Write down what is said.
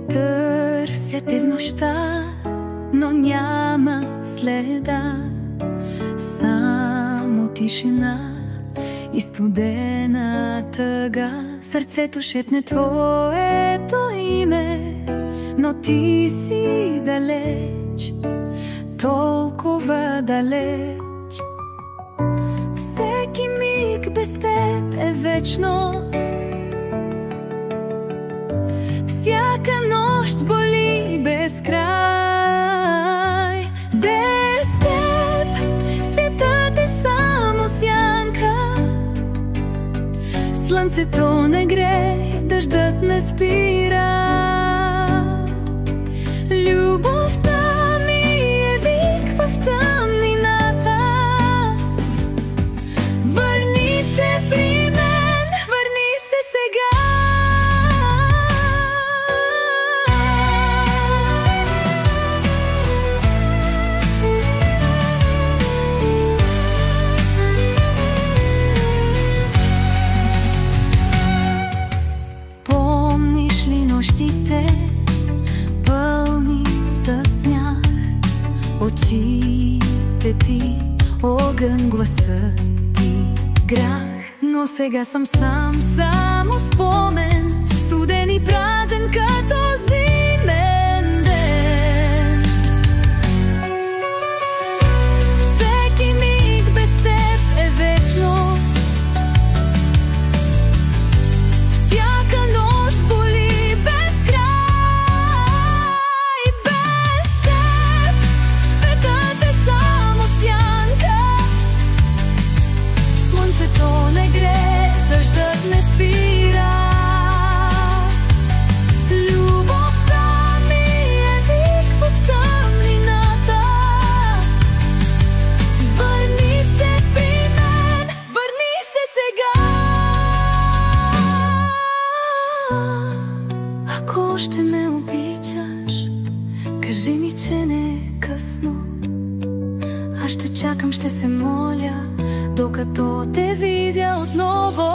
Търся те в нощта, но няма следа. Само тишина и студена тъга. Сърцето шепне твоето име, но ти си далеч, толкова далеч. Всеки миг без теб е вечност. Всяка нощ боли без край. Без теб светът е само сянка. Слънцето не грее, дъждът не спира. Любовта ми е вик в тъмнината. Върни се при мен, върни се сега. Помниш ли нощите, пълни със смях? Очите ти огън, гласа ти грях. Но сега съм сам, само спомен, студен и празен като зимен ден. Всеки миг без теб е вечност. Всяка нощ боли без край. Без теб светът е само сянка. Слънцето не грее, дъждът не спира. Любовта ми е вик в тъмнината. Върни се при мен, върни се сега. Ако още ме обичаш, кажи ми, че не е късно. Аз ще чакам, ще се моля, докато те видя отново.